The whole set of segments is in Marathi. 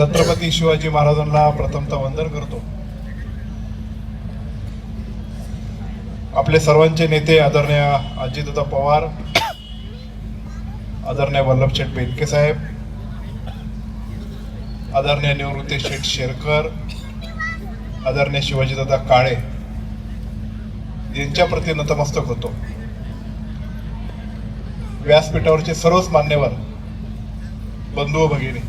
छत्रपती शिवाजी महाराजांना प्रथमतः वंदन करतो। आपले सर्वांचे नेते आदरणीय अजितदादा पवार, आदरणीय वल्लभशेठ बेनके साहेब, आदरणीय निवृत्ती शेठ शेरकर, आदरणीय शिवाजीदादा काळे यांच्या प्रती नतमस्तक होतो। व्यासपीठावरचे सर्वच मान्यवर बंधू व भगिनी,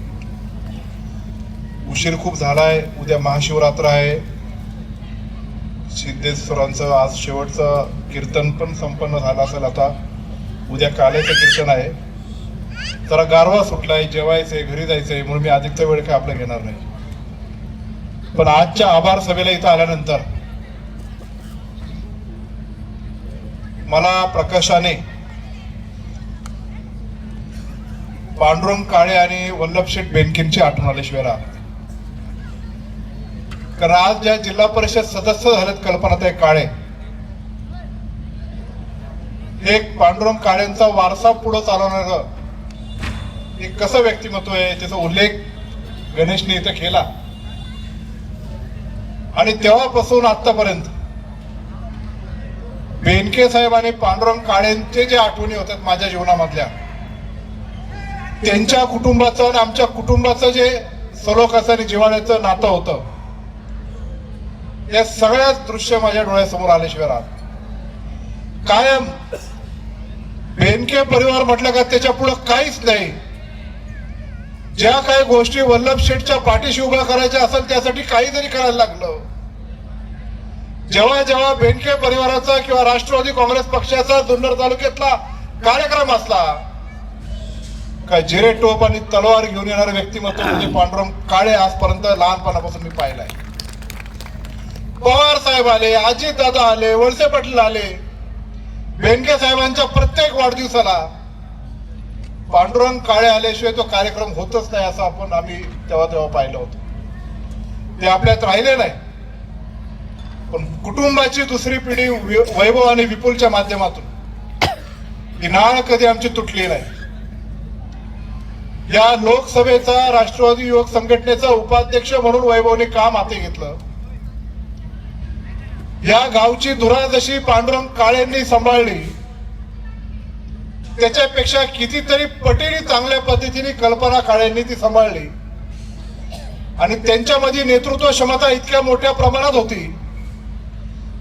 उशीर खूप झालाय। उद्या महाशिवरात्र आहे। सिद्धेश्वरांचं आज शेवटचं कीर्तन पण संपन्न झालं असेल। आता उद्या कालेचं कीर्तन आहे। जरा गारवा सुटलाय, जेवायचंय, घरी जायचंय, म्हणून मी अधिकचा वेळ काय आपला घेणार नाही। पण आजच्या आभार सभेला इथं आल्यानंतर मला प्रकाशाने पांडुरंग काळे आणि वल्लभशेठ बेनकेंची आठवण आल्याशिवाय राहत। कारण आज ज्या जिल्हा परिषद सदस्य झालेत कल्पनाताई काळे, हे पांडुरंग काळेंचा वारसा पुढे चालवणारं एक कसं व्यक्तिमत्व आहे, त्याचा उल्लेख गणेशने इथं केला। आणि तेव्हापासून आतापर्यंत बेनके साहेब आणि पांडुरंग काळेंचे जे आठवणी होतात माझ्या जीवनामधल्या, त्यांच्या कुटुंबाचं आणि आमच्या कुटुंबाचं जे सलोख्याचं आणि जिव्हाळ्याचं नातं होतं, या सगळ्याच दृश्य माझ्या डोळ्यासमोर आल्याशिवाय राहत। कायम बेनके परिवार म्हटलं का त्याच्या पुढे काहीच नाही। ज्या काही गोष्टी वल्लभशेठच्या पाठीशी उभा करायच्या असेल त्यासाठी काही जरी करायला लागलं, जेव्हा जेव्हा बेनके परिवाराचा किंवा राष्ट्रवादी काँग्रेस पक्षाचा जुन्नर तालुक्यातला कार्यक्रम असला, काय जिरे टोप आणि तलवार घेऊन येणारे व्यक्तिमत्व म्हणजे पांडुरंग काळे आजपर्यंत लहानपणापासून मी पाहिलाय। पवार साहेब आले, अजित दादा आले, वळसे पाटील आले, बेनके साहेबांच्या प्रत्येक वाढदिवसाला पांडुरंग काळे आल्याशिवाय तो कार्यक्रम होतच नाही, असं आम्ही तेव्हा पाहिलं होतं। ते आपल्यात राहिले नाही, पण कुटुंबाची दुसरी पिढी वैभव आणि विपुलच्या माध्यमातून ही नाळ कधी आमची तुटली नाही। या लोकसभेचा राष्ट्रवादी युवक संघटनेचा उपाध्यक्ष म्हणून वैभवने काम हाती घेतलं। या गावची धुरा जशी पांडुरंग काळेंनी सांभाळली, त्याच्यापेक्षा कितीतरी पटीने चांगल्या पद्धतीने कल्पना काळेंनी ती सांभाळली। आणि त्यांच्यामध्ये नेतृत्व क्षमता इतक्या मोठ्या प्रमाणात होती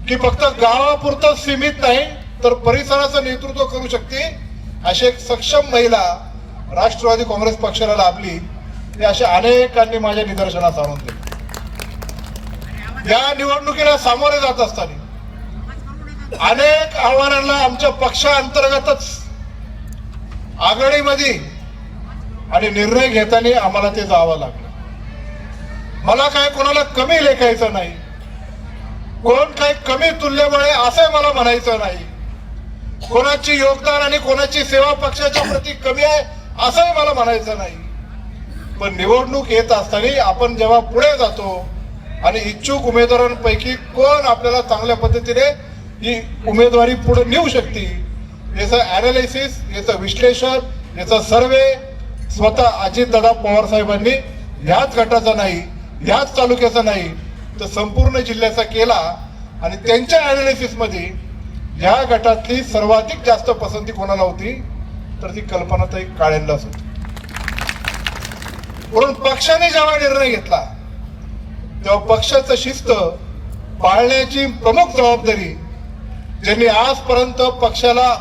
की फक्त गावापुरतं सीमित नाही तर परिसराचं नेतृत्व करू शकते अशी एक सक्षम महिला राष्ट्रवादी काँग्रेस पक्षाला लाभली। हे अशा अनेकांनी माझ्या निदर्शनास आणून दिले। या निवडणुकीला सामोरे जात असताना अनेक आव्हानांना आमच्या पक्षांतर्गतच आघाडीमध्ये आणि निर्णय घेताना आम्हाला ते जावं लागलं। मला काय कोणाला कमी लेखायचं नाही, कोण काय कमी तुल्यमुळे असं मला म्हणायचं नाही, कोणाची योगदान आणि कोणाची सेवा पक्षाच्या प्रती कमी आहे असंही मला म्हणायचं नाही। पण निवडणूक येत असताना आपण जेव्हा पुढे जातो आणि इच्छुक उमेदवारांपैकी कोण आपल्याला चांगल्या पद्धतीने ही उमेदवारी पुढे नेऊ शकते, याचं अनालिसिस, याचं विश्लेषण, याचा सर्वे स्वतः अजितदादा पवार साहेबांनी ह्याच गटाचा नाही, ह्याच तालुक्याचा नाही तर संपूर्ण जिल्ह्याचा केला। आणि त्यांच्या अनालिसिस मध्ये या गटातली सर्वाधिक जास्त पसंती कोणाला होती तर ती कल्पनाताई काळेंनाच होती। म्हणून पक्षाने जेव्हा निर्णय घेतला तेव्हा पक्षाचं शिस्त पाळण्याची प्रमुख जबाबदारी ज्यांनी आजपर्यंत पक्षाला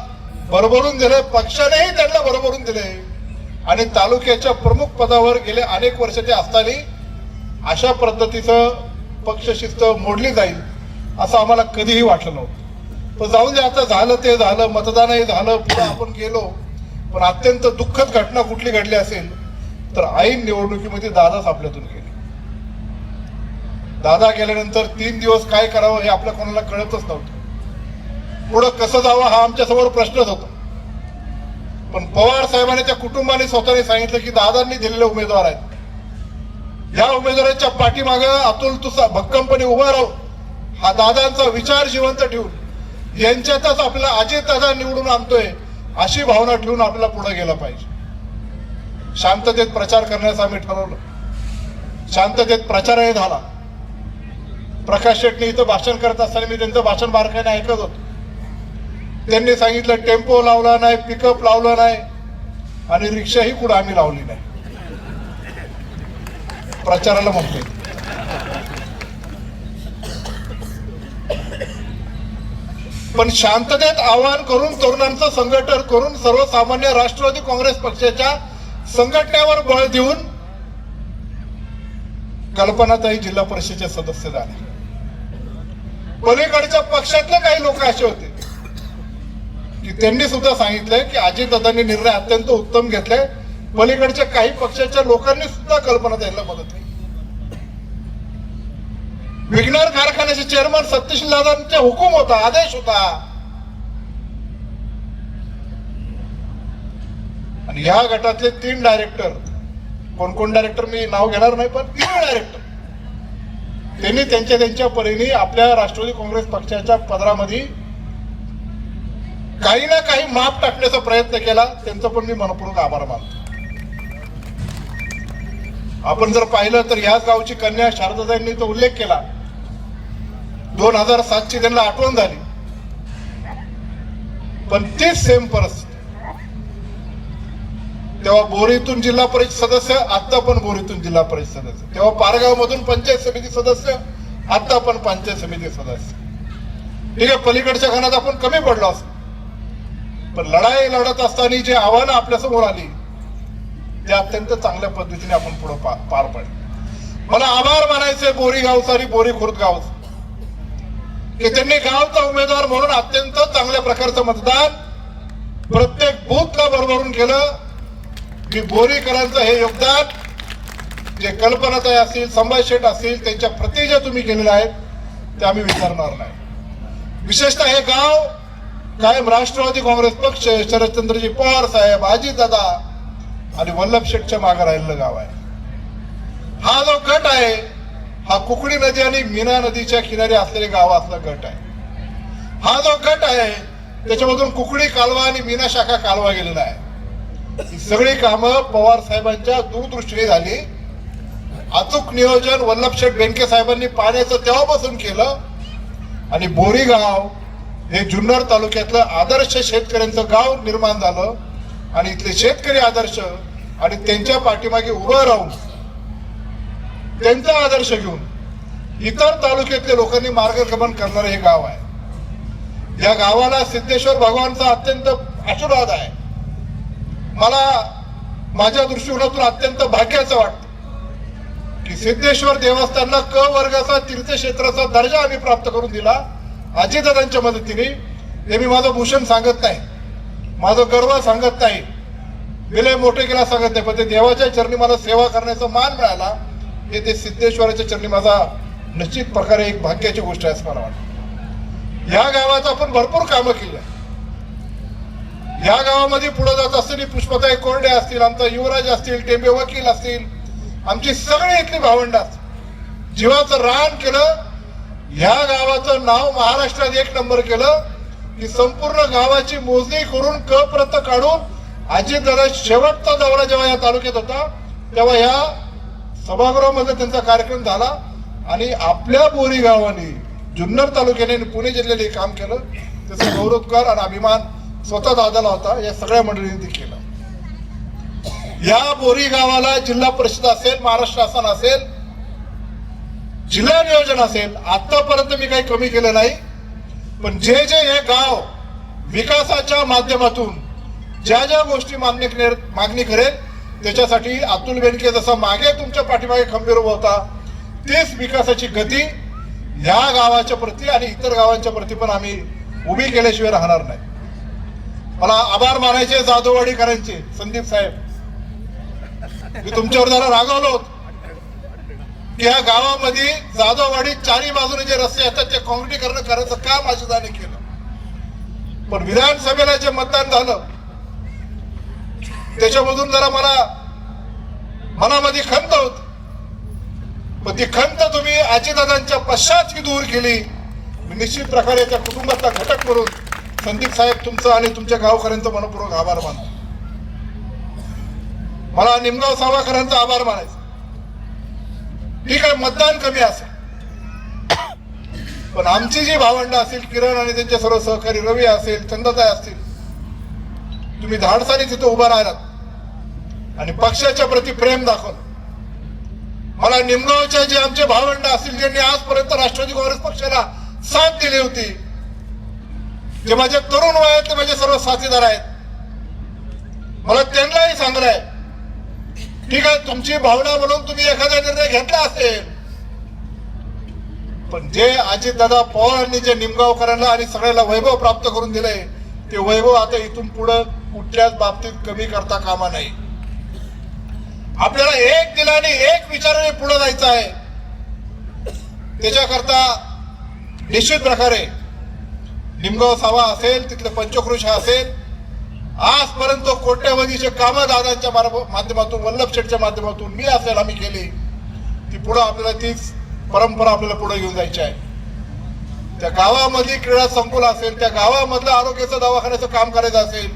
भरभरून दिले, पक्षानेही त्यांना भरभरून दिले आणि तालुक्याच्या प्रमुख पदावर गेले अनेक वर्ष ते असताना अशा पद्धतीचं पक्ष शिस्त मोडली जाईल असं आम्हाला कधीही वाटलं नव्हतं। पण जाऊन दे, आता झालं ते झालं, मतदानही झालं, पुढे आपण गेलो। पण अत्यंत दुःखद घटना कुठली घडली असेल तर ऐन निवडणुकीमध्ये दादाच आपल्यातून गेले। दादा गेल्यानंतर 3 दिवस काय करावं हे आपल्या कोणाला कळतच नव्हतं। पुढं कसं जावं हा आमच्या समोर प्रश्नच होता। पण पवार साहेबांनी त्या कुटुंबाने स्वतःने सांगितलं की दादांनी दिलेले उमेदवार आहेत, या उमेदवारांच्या पाठीमागे अतुल तुसा भक्कमपणे उभा राहू, हा दादांचा विचार जिवंत ठेवून यांच्यातच आपल्याला अजित दादा निवडून आणतोय अशी भावना ठेवून आपल्याला पुढे गेलं पाहिजे। शांततेत प्रचार करण्याचं आम्ही ठरवलं। शांततेत प्रचारही झाला. प्रकाश शेट्टी इथं भाषण करत असताना मी त्यांचं भाषण बारकाईने ऐकत होतो. त्यांनी सांगितलं टेम्पो लावला नाही, पिकअप लावला नाही आणि रिक्षाही कुठं आम्ही लावली नाही. प्रचाराला म्हणतोय. पण शांततेत आवाहन करून तरुणांचं संघटन करून सर्वसामान्य राष्ट्रवादी काँग्रेस पक्षाच्या संघटनेवर बळ देऊन कल्पनाताई जिल्हा परिषदेचे सदस्य झाले. पलीकडच्या पक्षातले काही लोक असे होते की त्यांनी सुद्धा सांगितलंय की अजितदादांनी निर्णय अत्यंत उत्तम घेतले. पलीकडच्या काही पक्षाच्या लोकांनी सुद्धा कल्पनाताईला मदत केली. विघ्नर कारखान्याचे चेअरमन सत्यशील दादांचा हुकूम होता, आदेश होता. आणि या गटातले 3 डायरेक्टर, कोण डायरेक्टर मी नाव घेणार नाही, पण 3 डायरेक्टर त्यांनी त्यांच्या परीने आपल्या राष्ट्रवादी काँग्रेस पक्षाच्या पदरामध्ये काही ना काही माप टाकण्याचा प्रयत्न केला. त्यांचा पण मी मनपूर्वक आभार मानतो. आपण जर पाहिलं तर याच गावची कन्या शारदाताईंनी तो उल्लेख केला. 2007 ची त्यांना आठवण झाली, पण तीच सेम परिस्थिती. तेव्हा बोरीतून जिल्हा परिषद सदस्य, आता पण बोरीतून जिल्हा परिषद सदस्य. तेव्हा पारगाव मधून पंचायत समिती सदस्य, आता पण पंचायत समिती सदस्य. ठीक आहे, पलीकडच्या घरात आपण कमी पडलो असतो, पण लढाई लढत असताना जी आव्हानं आपल्या समोर आली ते अत्यंत चांगल्या पद्धतीने आपण पुढे पार पडले. मला आभार मानायचे बोरी गावचा आणि बोरी खुर्द गावचा की त्यांनी गावचा उमेदवार म्हणून अत्यंत चांगल्या प्रकारचं मतदान प्रत्येक बूथला भरभरून केलं. की बोरीकरांचं हे योगदान जे कल्पनाताई असतील, संभाजी शेठ असतील, त्यांच्या प्रति जे तुम्ही केलेले आहेत ते आम्ही विसरणार नाही. विशेषतः हे गाव कायम राष्ट्रवादी काँग्रेस पक्ष, शरदचंद्रजी पवार साहेब, अजितदादा आणि वल्लभ शेठच्या मागे राहिलेलं गाव आहे. हा जो गट आहे हा कुकडी नदी आणि मीना नदीच्या किनारी असलेले गाव असला गट आहे. हा जो गट आहे त्याच्यामधून कुकडी कालवा आणि मीना शाखा कालवा गेलेला आहे. ही सगळी कामं पवार साहेबांच्या दूरदृष्टीने झाली. अचूक नियोजन वल्लभ शेठ बेनके साहेबांनी पाण्याचं तेव्हापासून केलं आणि बोरी गाव हे जुन्नर तालुक्यातलं आदर्श शेतकऱ्यांचं गाव निर्माण झालं. आणि इथले शेतकरी आदर्श आणि त्यांच्या पाठीमागे उभं राहून त्यांचा आदर्श घेऊन इतर तालुक्यातल्या लोकांनी मार्गक्रमण करणारे हे गाव आहे. या गावाला सिद्धेश्वर भगवानचा अत्यंत आशीर्वाद आहे. मला माझ्या दृष्टिकोनातून अत्यंत भाग्याचं वाटतं की सिद्धेश्वर देवस्थानला क वर्गाचा तीर्थक्षेत्राचा दर्जा आम्ही प्राप्त करून दिला अजितदादांच्या मदतीने. हे मी माझं भूषण सांगत नाही, माझं गर्व सांगत नाही, विलय मोठे केला सांगत नाही, पण ते देवाच्या चरणी मला सेवा करण्याचा मान मिळाला हे ते सिद्धेश्वराच्या चरणी माझा निश्चित प्रकारे एक भाग्याची गोष्ट आहे असं मला वाटतं. या गावात आपण भरपूर कामं केली. या गावामध्ये पुढे जात असताना पुष्पताई कोरडे असतील, आमचा युवराज असतील, टेंबे वकील असतील, आमची सगळी इथली भावंड जीवाचं रान केलं. ह्या गावाचं नाव महाराष्ट्रात 1 नंबर केलं की संपूर्ण गावाची मोजणी करून क प्रत काढून अजितदादा शेवटचा दौरा जेव्हा या तालुक्यात होता तेव्हा या सभागृहामध्ये त्यांचा कार्यक्रम झाला. आणि आपल्या बोरी गावाने जुन्नर तालुक्याने पुणे जिल्ह्याने काम केलं. त्याचा गौरवकार आणि अभिमान स्वतः दादाला होता. या सगळ्या मंडळींनी ते केलं. या बोरी गावाला जिल्हा परिषद असेल, महाराष्ट्र शासन असेल, जिल्हा नियोजन असेल, आतापर्यंत मी काही कमी केलं नाही. पण जे हे गाव विकासाच्या माध्यमातून ज्या गोष्टी मागणी करेल त्याच्यासाठी अतुल बेनके जसा मागे तुमच्या पाठीमागे खंबीर उभा होता तेच विकासाची गती या गावाच्या प्रती आणि इतर गावांच्या प्रती पण आम्ही उभी केल्याशिवाय राहणार नाही. मला आभार मानायचे जाधववाडीकरांचे. संदीप साहेब, मी तुमच्यावर जरा रागावलो की या गावामध्ये जाधववाडी चारी बाजूने जे रस्ते येतात ते काँक्रिटीकरण करायचं काम अजितदादांनी केलं. पण विधानसभेला जे मतदान झालं त्याच्यामधून जरा मला मनामध्ये खंत होत. पण ती खंत तुम्ही अजितदादांच्या पश्चात ही दूर केली. मी निश्चित प्रकारे त्या कुटुंबातला घटक म्हणून संदीप साहेब तुमचं आणि तुमच्या गावकऱ्यांचं मनपूर्वक आभार मानतो. मला निमगाव सावाकरांचा आभार मानायचा. ठीक आहे, मतदान कमी असेल, पण आमची जी भावंड असतील, किरण आणि त्यांचे सर्व सहकारी रवी असेल, चंदाताई असतील, तुम्ही धाडसाने तिथे उभा राहिलात आणि पक्षाच्या प्रती प्रेम दाखवलं. मला निमगावच्या जे आमचे भावंड असतील, ज्यांनी आजपर्यंत राष्ट्रवादी काँग्रेस पक्षाला साथ दिली होती, जे माझे तरुण वयातले माझे सर्व साथीदार आहेत, मला त्यांनाही सांगलंय, ठीक आहे तुमची भावना म्हणून तुम्ही एखादा निर्णय घेतला असेल, पण जे अजितदादा पवारांनी जे निमगावकरांना आणि सगळ्याला वैभव प्राप्त करून दिले, ते वैभव आता इथून पुढे कुठल्याच बाबतीत कमी करता कामा नाही. आपल्याला एक दिलाने एक विचाराने पुढे जायचं आहे. त्याच्याकरता निश्चित प्रकारे निमगाव सावा असेल, तिथले पंचक्रोश असेल, आजपर्यंत कोट्यवधीचे कामं दादांच्या माध्यमातून, वल्लभ शेठच्या माध्यमातून, मी असेल आम्ही केली, ती पुढे आपल्याला तीच परंपरा आपल्याला पुढे घेऊन जायची आहे. त्या गावामधली क्रीडा संकुल असेल, त्या गावामधलं आरोग्याचं दवाखान्याचं काम करायचं असेल,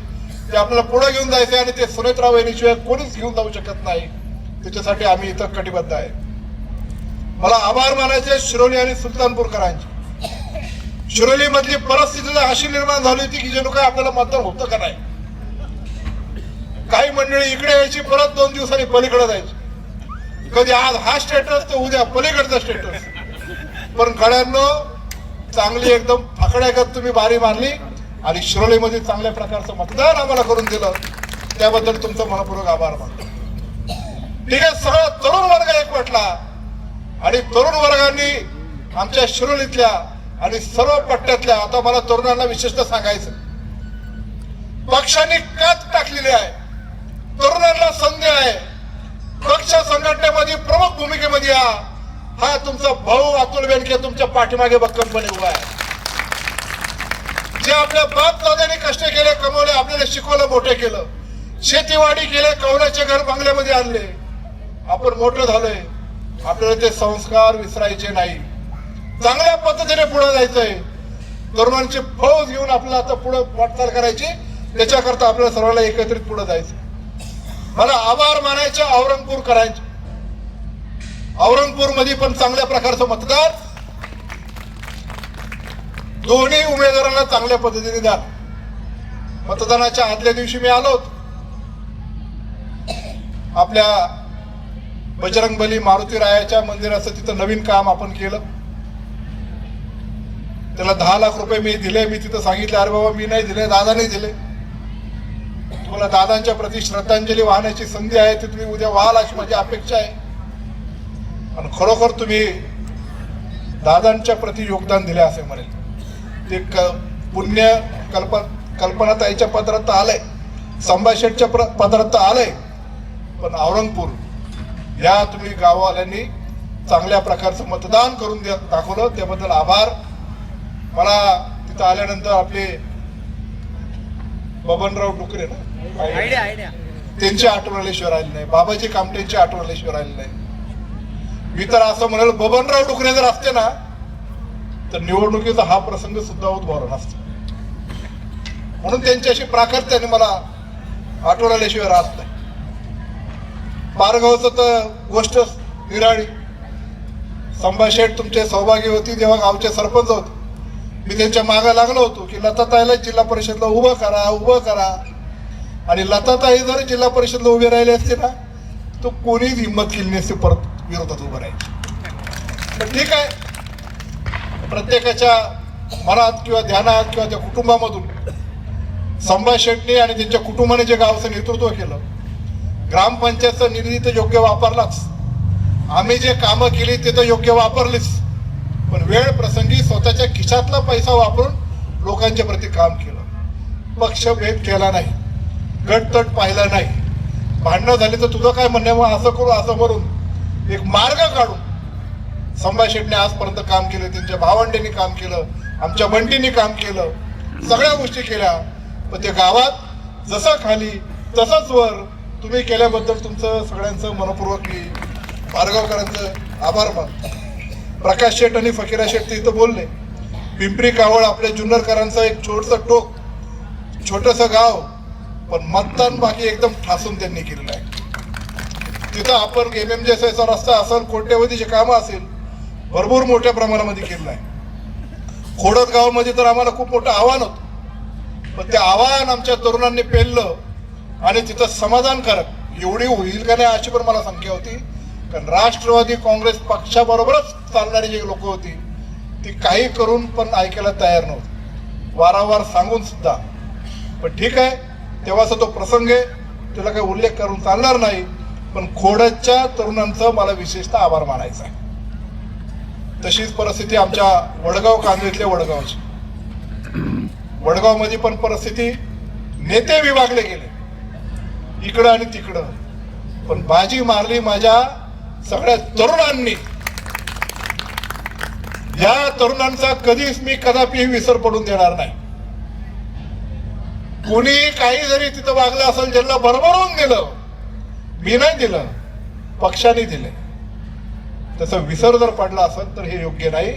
ते आपल्याला पुढे घेऊन जायचं आणि ते सुनेत्रा वहिनीशिवाय कोणीच घेऊन जाऊ शकत नाही. त्याच्यासाठी आम्ही इथं कटिबद्ध आहे. मला आभार मानायचे शिरोली आणि सुलतानपूरकरांचे. शिरोली मधली परिस्थिती अशी निर्माण झाली होती की जणू काय आपल्याला मतदान होतं का नाही. काही मंडळी इकडे यायची, परत 2 दिवसांनी पलीकडे जायची. कधी आज हा स्टेटस तर उद्या पलीकडचा स्टेटस. पण गड्यांनो, चांगली एकदम फाकड्यागत तुम्ही बारी मारली आणि शिरोलीमध्ये चांगल्या प्रकारचं मतदान आम्हाला करून दिलं, त्याबद्दल तुमचा मनपूर्वक आभार मानतो. ठीक आहे, सगळा तरुण वर्ग एकवटला आणि तरुण वर्गांनी आमच्या शिरोलीतल्या आणि सर्व पट्ट्यातल्या, आता मला तरुणांना विशेषतः सांगायचं, पक्षांनी कात टाकलेली आहे, तरुणांना संधी आहे. पक्ष संघटनेमध्ये प्रमुख भूमिकेमध्ये हा तुमचा भाऊ अतुल बेनके तुमच्या पाठीमागे भक्कमपणे उभा आहे. जे आपल्या बाप दादांनी कष्ट केले, कमवले, आपल्याला शिकवलं, मोठे केलं, शेतीवाडी केले, कौलाचे घर बंगल्यामध्ये आणले, आपण मोठं झालोय. आपल्याला ते संस्कार विसरायचे नाही. चांगल्या पद्धतीने पुढे जायचंय. तरुणांची फौज घेऊन आपल्याला आता पुढे वाटचाल करायची. त्याच्याकरता आपल्याला सर्वांना एकत्रित पुढे जायचं. मला आभार मानायचे औरंगपूरकरांचे. औरंगपूर मध्ये पण चांगल्या प्रकारचं मतदान दोन्ही उमेदवारांना चांगल्या पद्धतीने द्या. मतदानाच्या आदल्या दिवशी मी आलो होतो. आपल्या बजरंगबली मारुती रायाच्या मंदिराचं तिथं नवीन काम आपण केलं. त्याला 10 लाख रुपये मी दिले. मी तिथं सांगितलं, अरे बाबा मी नाही दिले, दादाने दिले. तुम्हाला दादांच्या प्रति श्रद्धांजली वाहण्याची संधी आहे, ती तुम्ही उद्या व्हाल अशी माझी अपेक्षा आहे. आणि खरोखर तुम्ही दादांच्या प्रति योगदान दिले असे म्हणेल. ते पुण्य कल्पनाताईच्या पदरात आलंय, संभाषेटच्या पदरात आलंय, पण औरंगपूर या तुम्ही गाववाल्यांनी चांगल्या प्रकारचं मतदान करून दाखवलं, त्याबद्दल आभार. मला तिथं आल्यानंतर आपले बबनराव डुकरे ना, त्यांची आठवण आल्याशिवाय राहिली नाही, बाबाजी कामटेंची आठवण आल्याशिवाय राहिली नाही. मी तर असं म्हणाल, बबनराव डुकरे जर असते ना तर निवडणुकीचा हा प्रसंग सुद्धा उद्भवला नसता. म्हणून त्यांच्याशी प्राकर्त्याने मला आठवण आल्याशिवाय राहत नाही. पारगावचं तर गोष्ट निराळी. संभाषेट तुमचे सौभाग्य होती जेव्हा गावचे सरपंच होते. मी त्यांच्या मागे लागलो होतो की लताताईला जिल्हा परिषदला उभं करा. आणि लताताई जर जिल्हा परिषदला उभे राहिले असते ना तर कोणीच हिंमत केली नसती परत विरोधात उभं राहायची. तर ठीक आहे, प्रत्येकाच्या मनात किंवा ध्यानात किंवा त्या कुटुंबामधून संभाषेटने आणि त्यांच्या कुटुंबाने जे गावचं नेतृत्व केलं, ग्रामपंचायतचा निधी तर योग्य वापरलाच, आम्ही जे कामं केली ते तर योग्य वापरलीच, पण वेळ प्रसंगी स्वतःच्या खिशातला पैसा वापरून लोकांच्या प्रति काम केलं. पक्षभेद केला नाही, गटतट पाहिला नाही. भांडणं झाली तर तुझं काय म्हणणं, मग असं करू असं करून एक मार्ग काढून संभाषेटने आजपर्यंत काम केलं. त्यांच्या भावंडींनी काम केलं, आमच्या बंटींनी काम केलं, सगळ्या गोष्टी केल्या. पण ते गावात जसं खाली तसंच वर तुम्ही केल्याबद्दल तुमचं सगळ्यांचं मनपूर्वक मी पारगावकरांचं आभार मानतो. प्रकाश शेठ आणि फकीरा शेठ ते इथं बोलले. पिंपरी कावळ आपल्या जुन्नरकरांचं एक छोटंसं टोक, छोटंसं गाव, पण मतदान बाकी एकदम ठासून त्यांनी केलेलं आहे. तिथं आपण MMJSचा रस्ता असेल, कोट्यवधीची कामं असेल, भरपूर मोठ्या प्रमाणामध्ये केलेलं आहे. खोडद गावामध्ये तर आम्हाला खूप मोठं आव्हान होतं, पण ते आव्हान आमच्या तरुणांनी पेललं आणि तिथं समाधानकारक एवढी होईल का नाही अशी पण मला शंका होती. कारण राष्ट्रवादी काँग्रेस पक्षाबरोबरच चालणारी जी लोक होती ती काही करून पण ऐकायला तयार नव्हती, वारंवार सांगून सुद्धा. पण ठीक आहे, तेव्हाचा तो प्रसंग आहे, त्याला काही उल्लेख करून चालणार नाही. पण खोडदच्या तरुणांचं मला विशेषतः आभार मानायचा आहे. तशीच परिस्थिती आमच्या वडगाव कांदळीतल्या वडगावची. वडगावमध्ये पण परिस्थिती, नेते विभागले गेले इकडं आणि तिकडं, पण बाजी मारली माझ्या सगळ्या तरुणांनी. या तरुणांचा कधीच मी कदापि विसर पडून देणार नाही. कोणी काही जरी तिथं वागलं असेल, ज्यांना भरभरून दिलं, मी नाही दिलं, पक्षाने दिले, त्याचा विसर जर पडला असेल तर हे योग्य नाही.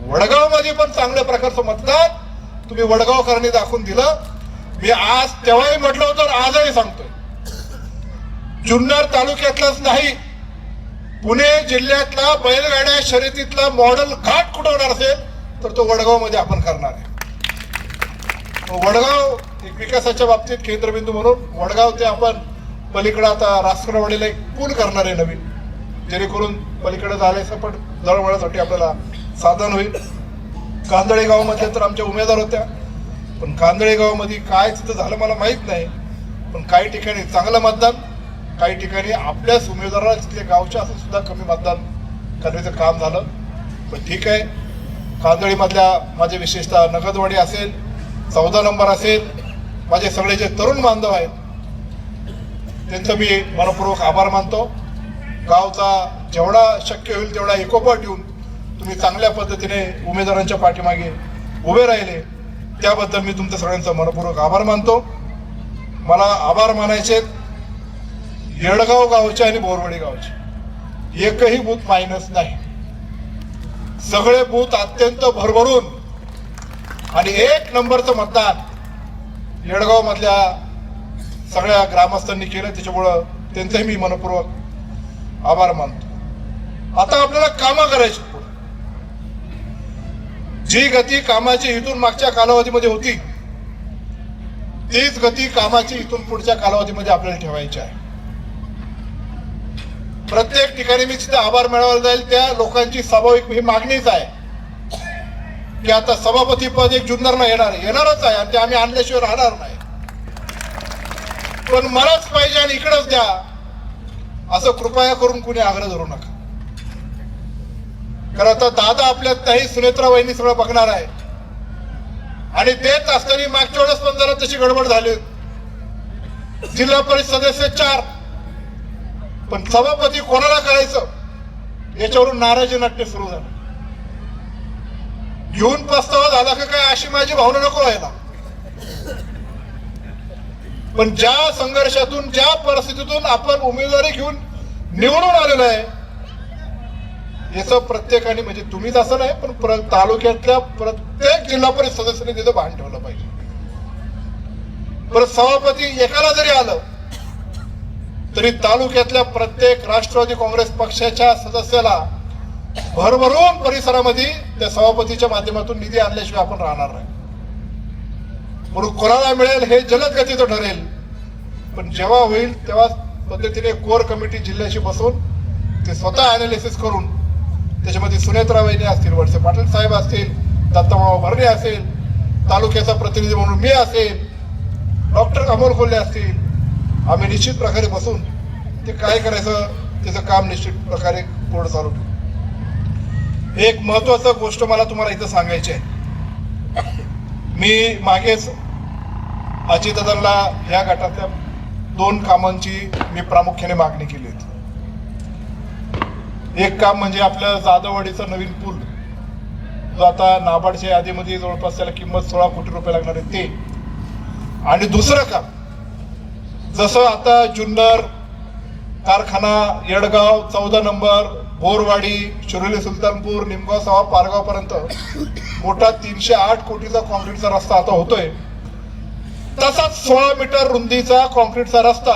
वडगाव मध्ये पण चांगल्या प्रकारचं मतदान तुम्ही वडगावकरांनी दाखवून दिलं. मी आज तेव्हाही म्हटलं होतं, आजही सांगतोय, जुन्नर तालुक्यातलाच नाही, पुणे जिल्ह्यातला बैलगाड्या शर्यतीतला मॉडेल घाट कुठं होणार असेल तर तो वडगाव मध्ये आपण करणार आहे. वडगाव एक विकासाच्या बाबतीत केंद्रबिंदू म्हणून वडगाव ते आपण पलीकडे आता राष्ट्रवाडीला एक पूल करणार आहे नवीन, जेणेकरून पलीकडे जाण्याचं पण दळवळासाठी आपल्याला साधन होईल. कांदळे गावामध्ये तर आमच्या उमेदवार होत्या, पण कांदळे गावामध्ये काय तिथं झालं मला माहित नाही. पण काही ठिकाणी चांगलं मतदान, काही ठिकाणी आपल्याच उमेदवाराला तिथल्या गावच्या असं सुद्धा कमी मतदान करण्याचं काम झालं. पण ठीक आहे, कांदळीमधल्या माझे विशेषतः नगदवाडी असेल, 14 नंबर असेल, माझे सगळे जे तरुण बांधव आहेत त्यांचं मी मनपूर्वक आभार मानतो. गावचा जेवढा शक्य होईल तेवढा एकोपा ठेवून तुम्ही चांगल्या पद्धतीने उमेदवारांच्या पाठीमागे उभे राहिले, त्याबद्दल मी तुमच्या सगळ्यांचा मनपूर्वक आभार मानतो. मला आभार मानायचे येडगाव गावचे आणि बोरवडी गावचे, एकही बूथ मायनस नाही, सगळे बूथ अत्यंत भरभरून आणि 1 नंबरचं मतदान येडगाव मधल्या सगळ्या ग्रामस्थांनी केलं, त्याच्यामुळं त्यांचंही मी मनपूर्वक आभार मानतो. आता आपल्याला कामं करायची, जी गती कामाची इथून मागच्या कालावधीमध्ये होती तीच गती कामाची इथून पुढच्या कालावधीमध्ये आपल्याला ठेवायची आहे. प्रत्येक ठिकाणी मी जिथे आभार मिळवला जाईल त्या लोकांची स्वाभाविक ही मागणीच आहे की आता सभापती पद एक जुन्नरला येणारच आहे आणि ते आम्ही आणल्याशिवाय राहणार नाही, पण मलाच पाहिजे आणि इकडेच द्या असं कृपया करून कुणी आग्रह धरू नका. कारण आता दादा आपल्यात नाही, सुनेत्रा वहिनी सगळं बघणार आहे आणि देत असताना मागच्या वेळेस पण जरा तशी गडबड झाली. जिल्हा परिषद सदस्य 4, पण सभापती कोणाला करायचं याच्यावरून नाराजी नाट्य सुरू झालं. घेऊन पस्तावा झाला का काय अशी माझी भावना नको व्हायला. पण ज्या संघर्षातून, ज्या परिस्थितीतून आपण उमेदवारी घेऊन निवडून आलेलो आहे, याचं प्रत्येकाने, म्हणजे तुम्हीच असं नाही पण तालुक्यातल्या प्रत्येक जिल्हा परिषद सदस्याने तिथं भान ठेवलं पाहिजे. परत सभापती एकाला जरी आलं तरी तालुक्यातल्या प्रत्येक राष्ट्रवादी काँग्रेस पक्षाच्या सदस्याला भरभरून परिसरामध्ये त्या सभापतीच्या माध्यमातून निधी आणल्याशिवाय आपण राहणार नाही. म्हणून कोणाला मिळेल हे जलद गतीचं ठरेल, पण जेव्हा होईल तेव्हा पद्धतीने कोर कमिटी जिल्ह्याशी बसून ते स्वतः अनालिसिस करून त्याच्यामध्ये सुनेत्रा वहिनी असतील, वळसे पाटील साहेब असतील, दत्तमाव भरणे असेल, तालुक्याचा प्रतिनिधी म्हणून मी असेल, डॉक्टर अमोल कोल्हे असतील, आम्ही निश्चित प्रकारे बसून ते काय करायचं त्याचं काम निश्चित प्रकारे पुढे चालू ठेवू. एक महत्वाचं गोष्ट मला तुम्हाला इथं सांगायची आहे. मी मागेच अजितदादांना या गटातल्या 2 कामांची मी प्रामुख्याने मागणी केली होती. एक काम म्हणजे आपल्या जाधववाडीचा नवीन पूल, जो आता नाबार्डच्या यादीमध्ये जवळपास त्याला किंमत 16 कोटी रुपये लागणार आहे ते. आणि दुसरं काम, जसं आता जुन्नर कारखाना, येडगाव 14 नंबर, बोरवाडी, शिरोली, सुलतानपूर, निमगाव, सवा, पारगाव पर्यंत मोठा 308 कोटीचा कॉन्क्रीटचा रस्ता आता होतोय, तसाच 16 मीटर रुंदीचा कॉन्क्रीटचा रस्ता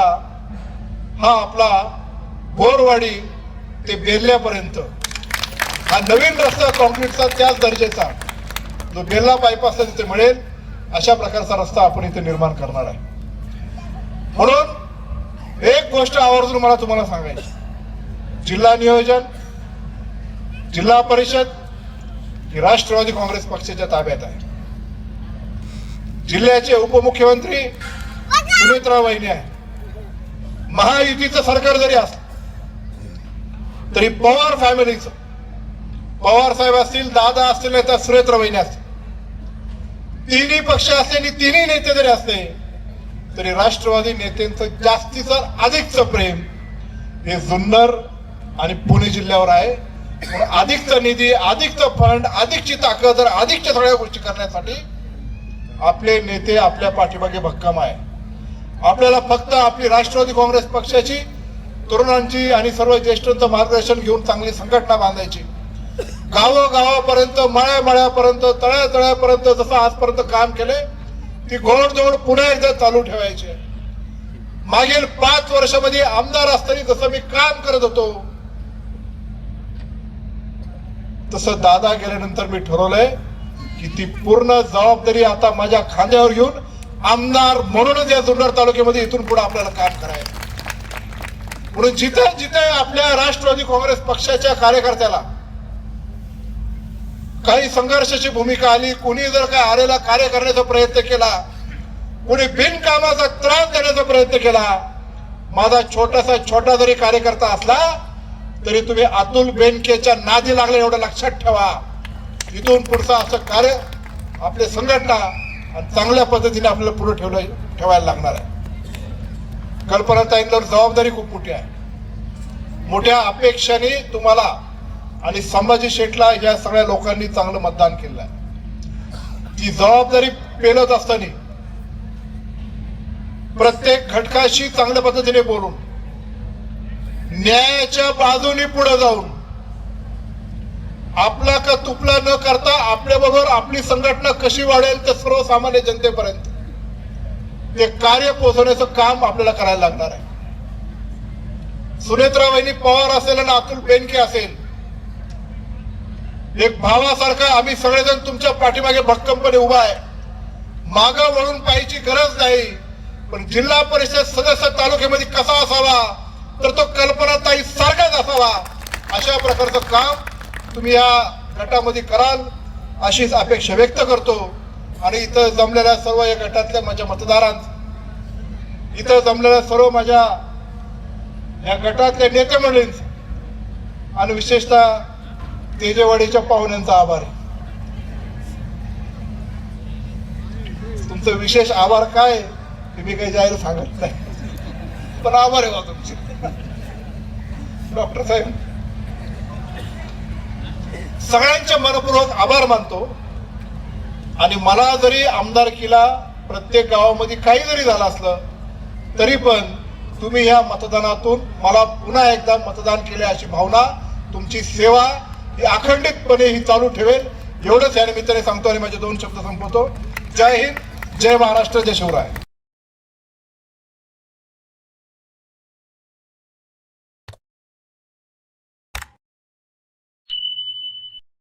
हा आपला बोरवाडी ते बेल्ल्यापर्यंत हा नवीन रस्ता कॉन्क्रीटचा त्याच दर्जाचा जो बेल्ला बायपासला तिथे मिळेल अशा प्रकारचा रस्ता आपण इथे निर्माण करणार आहे. म्हणून एक गोष्ट आवर्जून मला तुम्हाला सांगायची, जिल्हा नियोजन, जिल्हा परिषद ही राष्ट्रवादी काँग्रेस पक्षाच्या ताब्यात आहे. जिल्ह्याचे उपमुख्यमंत्री सुनेत्रा वहिनी आहे. महायुतीचं सरकार जरी असलं तरी पवार फॅमिलीचं, पवार साहेब असतील, दादा असतील, नाही तर सुनेत्रा वहिनी असतील, तिन्ही पक्ष असलेली तिन्ही नेते जरी असले तरी राष्ट्रवादी नेत्यांचं जास्तीचं अधिकचं प्रेम हे जुन्नर आणि पुणे जिल्ह्यावर आहे. अधिकचा निधी, अधिकचं फंड, अधिकची ताकद, अधिकच्या सगळ्या गोष्टी करण्यासाठी आपले नेते आपल्या पाठीमागे भक्कम आहे. आपल्याला फक्त आपली राष्ट्रवादी काँग्रेस पक्षाची, तरुणांची आणि सर्व ज्येष्ठांचं मार्गदर्शन घेऊन चांगली संघटना बांधायची. गावागावापर्यंत, मळ्यामळ्यापर्यंत, तळ्यातळ्यापर्यंत जसं आजपर्यंत काम केले ती घोडदौड पुन्हा एकदा चालू ठेवायची. मागील 5 वर्षामध्ये आमदार असताना जसं मी काम करत होतो तसं दादा गेल्यानंतर मी ठरवलंय की ती पूर्ण जबाबदारी आता माझ्या खांद्यावर घेऊन आमदार म्हणूनच या जुन्नर तालुक्यामध्ये इथून पुढे आपल्याला काम करायचं. म्हणून जिथे जिथे आपल्या राष्ट्रवादी काँग्रेस पक्षाच्या कार्यकर्त्याला काही संघर्षाची भूमिका आली, कुणी जर काय आलेला कार्य करण्याचा प्रयत्न केला, कुणी बिनकामाचा त्रास देण्याचा प्रयत्न केला, माझा छोटा जरी कार्यकर्ता असला तरी तुम्ही अतुल बेनकेच्या नादी लागले एवढं लक्षात ठेवा. इथून पुढचं असं कार्य आपले संघटना आणि चांगल्या पद्धतीने आपल्याला पुढे ठेवायला लागणार आहे. कल्पनाताईंवर जबाबदारी खूप मोठी आहे. मोठ्या अपेक्षाने तुम्हाला आणि संभाजी शेठला या सगळ्या लोकांनी चांगलं मतदान केलं आहे. ती जबाबदारी पेलत असताना प्रत्येक घटकाशी चांगल्या पद्धतीने बोलून न्यायाच्या बाजूने पुढे जाऊन आपला का तुपला न करता आपल्याबरोबर आपली संघटना कशी वाढेल ते सर्वसामान्य जनतेपर्यंत ते कार्य पोहोचवण्याचं काम आपल्याला करायला लागणार आहे. सुनेत्रा वहिनी पवार असेल आणि अतुल बेनके असेल, एक भावासारखा आम्ही सगळेजण तुमच्या पाठीमागे भक्कमपणे उभा आहे. मागं वळून पाहायची गरज नाही. पण जिल्हा परिषद सदस्य तालुक्यामध्ये कसा असावा तर तो कल्पनाताई सारखाच असावा, अशा प्रकारचं काम तुम्ही या गटामध्ये कराल अशीच अपेक्षा व्यक्त करतो. आणि इथं जमलेल्या सर्व या गटातल्या माझ्या मतदारांचं, इथं जमलेल्या सर्व माझ्या या गटातल्या नेते मंडळींचं आणि विशेषतः तेजेवाडीच्या पाहुण्यांचा आभार आहे. तुमचं विशेष आभार काय हे मी काही जाहीर सांगत नाही, पण आभार आहे तुमचे डॉक्टर साहेब. सगळ्यांचे मनपूर्वक आभार मानतो. आणि मला जरी आमदारकीला प्रत्येक गावामध्ये काही जरी झालं असलं तरी पण तुम्ही ह्या मतदानातून मला पुन्हा एकदा मतदान केले अशी भावना, तुमची सेवा ही अखंडितपणे ही चालू ठेवेल एवढंच या निमित्ताने सांगतो आणि माझे 2 शब्द संपवतो. जय हिंद, जय महाराष्ट्र, जय शिवराय.